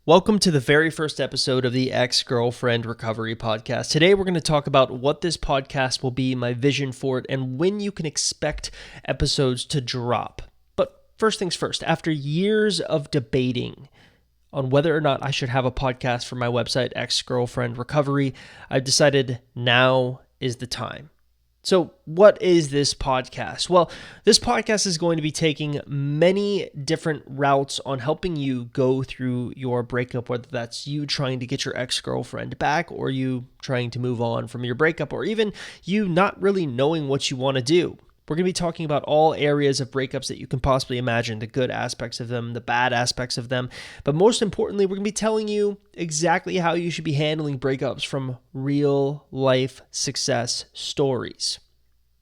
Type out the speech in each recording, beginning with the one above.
Welcome to the very first episode of the Ex-Girlfriend Recovery Podcast. Today we're going to talk about what this podcast will be, my vision for it, and when you can expect episodes to drop. But first things first, after years of debating on whether or not I should have a podcast for my website, Ex-Girlfriend Recovery, I've decided now is the time. So what is this podcast? Well, this podcast is going to be taking many different routes on helping you go through your breakup, whether that's you trying to get your ex-girlfriend back or you trying to move on from your breakup or even you not really knowing what you want to do. We're going to be talking about all areas of breakups that you can possibly imagine, the good aspects of them, the bad aspects of them. But most importantly, we're going to be telling you exactly how you should be handling breakups from real life success stories.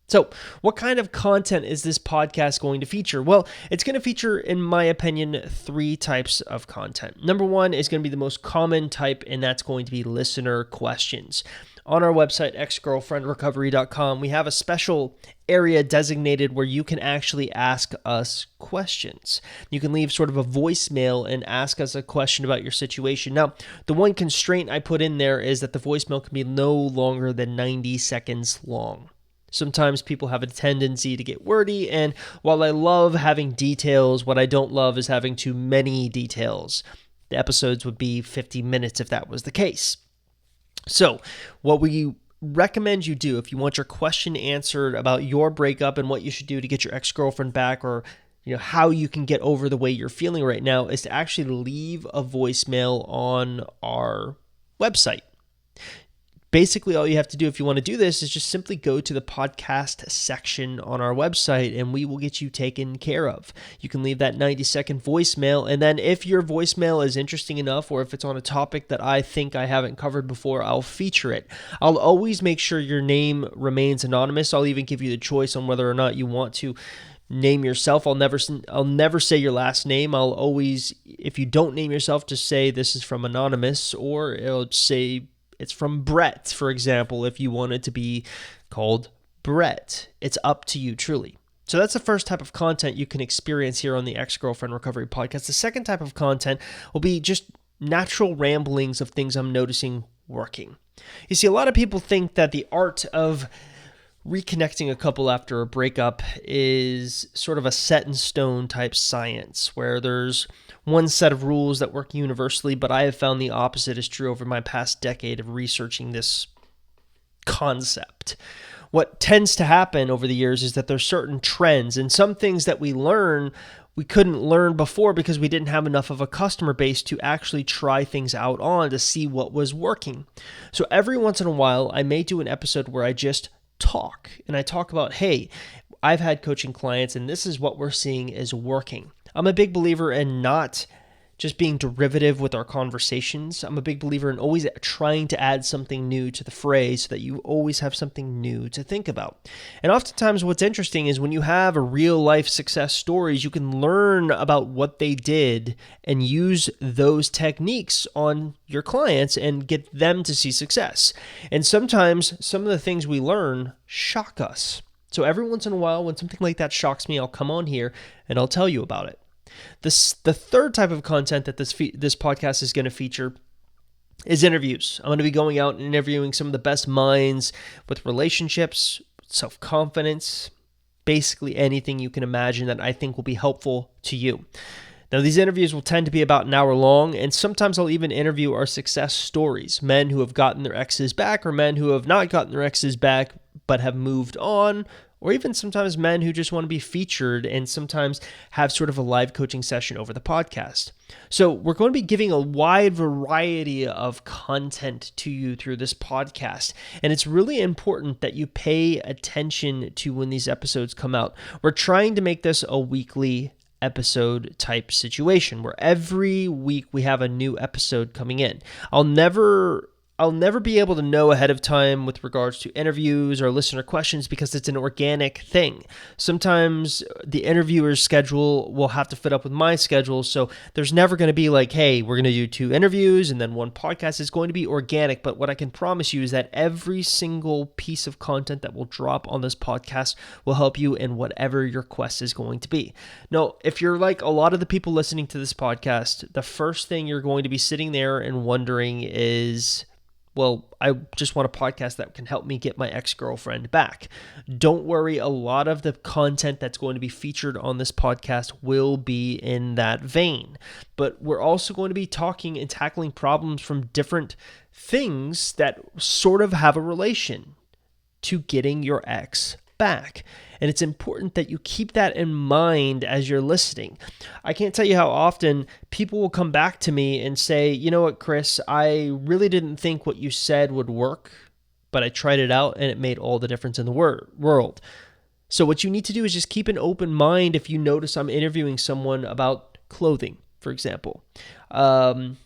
So, what kind of content is this podcast going to feature? Well, it's going to feature, in my opinion, three types of content. Number one is going to be the most common type, and that's going to be listener questions. On our website, exgirlfriendrecovery.com, we have a special area designated where you can actually ask us questions. You can leave sort of a voicemail and ask us a question about your situation. Now, the one constraint I put in there is that the voicemail can be no longer than 90 seconds long. Sometimes people have a tendency to get wordy, and while I love having details, what I don't love is having too many details. The episodes would be 50 minutes if that was the case. So, what we recommend you do if you want your question answered about your breakup and what you should do to get your ex-girlfriend back, or how you can get over the way you're feeling right now, is to actually leave a voicemail on our website. Basically, all you have to do if you want to do this is just simply go to the podcast section on our website and we will get you taken care of. You can leave that 90-second voicemail, and then if your voicemail is interesting enough or if it's on a topic that I think I haven't covered before, I'll feature it. I'll always make sure your name remains anonymous. I'll even give you the choice on whether or not you want to name yourself. I'll never say your last name. I'll always, if you don't name yourself, just say this is from Anonymous, or it'll say it's from Brett, for example, if you want it to be called Brett. It's up to you, truly. So that's the first type of content you can experience here on the Ex-Girlfriend Recovery Podcast. The second type of content will be just natural ramblings of things I'm noticing working. You see, a lot of people think that the art of reconnecting a couple after a breakup is sort of a set-in-stone type science, where there's one set of rules that work universally, but I have found the opposite is true over my past decade of researching this concept. What tends to happen over the years is that there's certain trends and some things that we learn we couldn't learn before because we didn't have enough of a customer base to actually try things out on to see what was working. So every once in a while, I may do an episode where I just talk, and I talk about, hey, I've had coaching clients and this is what we're seeing is working. I'm a big believer in not just being derivative with our conversations. I'm a big believer in always trying to add something new to the phrase so that you always have something new to think about. And oftentimes what's interesting is when you have a real life success stories, you can learn about what they did and use those techniques on your clients and get them to see success. And sometimes some of the things we learn shock us. So every once in a while, when something like that shocks me, I'll come on here and I'll tell you about it. The third type of content that this podcast is going to feature is interviews. I'm going to be going out and interviewing some of the best minds with relationships, self-confidence, basically anything you can imagine that I think will be helpful to you. Now, these interviews will tend to be about an hour long, and sometimes I'll even interview our success stories, men who have gotten their exes back or men who have not gotten their exes back but have moved on, or even sometimes men who just want to be featured and sometimes have sort of a live coaching session over the podcast. So we're going to be giving a wide variety of content to you through this podcast, and it's really important that you pay attention to when these episodes come out. We're trying to make this a weekly episode type situation where every week we have a new episode coming in. I'll never I'll never be able to know ahead of time with regards to interviews or listener questions because it's an organic thing. Sometimes the interviewer's schedule will have to fit up with my schedule, so there's never going to be like, hey, we're going to do 2 interviews and then 1 podcast. It's going to be organic, but what I can promise you is that every single piece of content that will drop on this podcast will help you in whatever your quest is going to be. Now, if you're like a lot of the people listening to this podcast, the first thing you're going to be sitting there and wondering is, well, I just want a podcast that can help me get my ex-girlfriend back. Don't worry, a lot of the content that's going to be featured on this podcast will be in that vein. But we're also going to be talking and tackling problems from different things that sort of have a relation to getting your ex back. And it's important that you keep that in mind as you're listening. I can't tell you how often people will come back to me and say, you know what, Chris, I really didn't think what you said would work, but I tried it out and it made all the difference in the world. So what you need to do is just keep an open mind if you notice I'm interviewing someone about clothing, for example. The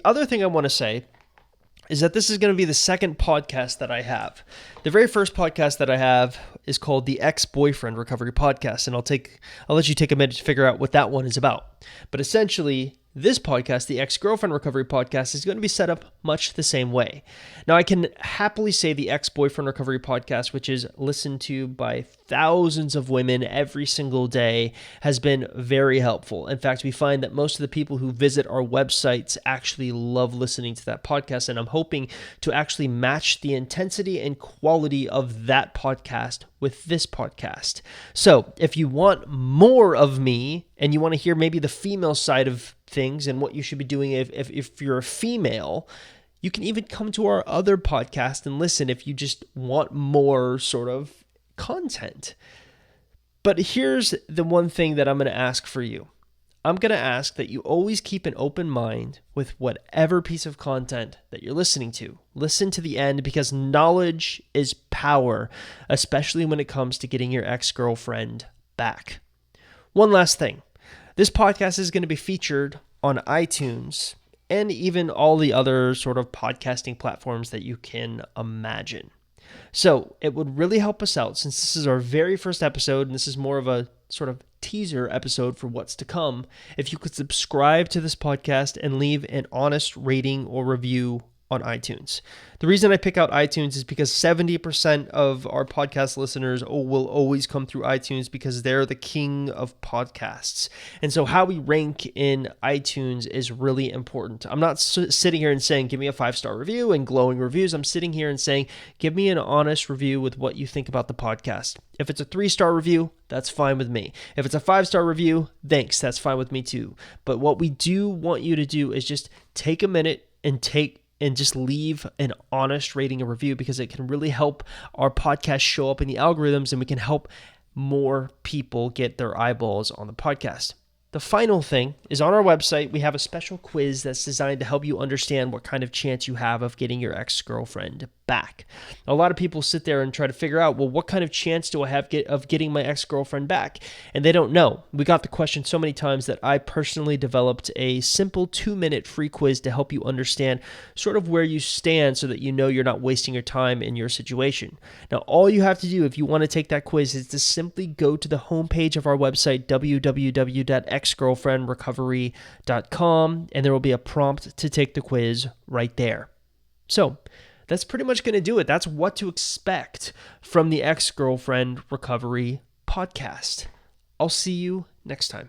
other thing I want to say is that this is going to be the second podcast that I have. The very first podcast that I have is called the Ex-Boyfriend Recovery Podcast, and I'll let you take a minute to figure out what that one is about. But essentially, this podcast, the Ex-Girlfriend Recovery Podcast, is going to be set up much the same way. Now, I can happily say the Ex-Boyfriend Recovery Podcast, which is listened to by thousands of women every single day, has been very helpful. In fact, we find that most of the people who visit our websites actually love listening to that podcast, and I'm hoping to actually match the intensity and quality of that podcast with this podcast. So if you want more of me and you want to hear maybe the female side of things and what you should be doing if you're a female, you can even come to our other podcast and listen if you just want more sort of content. But here's the one thing that I'm going to ask for you. I'm going to ask that you always keep an open mind with whatever piece of content that you're listening to. Listen to the end, because knowledge is power, especially when it comes to getting your ex-girlfriend back. One last thing. This podcast is going to be featured on iTunes and even all the other sort of podcasting platforms that you can imagine. So it would really help us out, since this is our very first episode and this is more of a sort of teaser episode for what's to come, if you could subscribe to this podcast and leave an honest rating or review on iTunes. The reason I pick out iTunes is because 70% of our podcast listeners will always come through iTunes because they're the king of podcasts. And so how we rank in iTunes is really important. I'm not sitting here and saying, give me a 5-star review and glowing reviews. I'm sitting here and saying, give me an honest review with what you think about the podcast. If it's a 3-star review, that's fine with me. If it's a 5-star review, thanks, that's fine with me too. But what we do want you to do is just take a minute and just leave an honest rating and review, because it can really help our podcast show up in the algorithms and we can help more people get their eyeballs on the podcast. The final thing is, on our website, we have a special quiz that's designed to help you understand what kind of chance you have of getting your ex-girlfriend back. A lot of people sit there and try to figure out, well, what kind of chance do I have of getting my ex-girlfriend back? And they don't know. We got the question so many times that I personally developed a simple 2-minute free quiz to help you understand sort of where you stand so that you know you're not wasting your time in your situation. Now, all you have to do if you want to take that quiz is to simply go to the homepage of our website, www.exgirlfriendrecovery.com, and there will be a prompt to take the quiz right there. So that's pretty much going to do it. That's what to expect from the Ex-Girlfriend Recovery Podcast. I'll see you next time.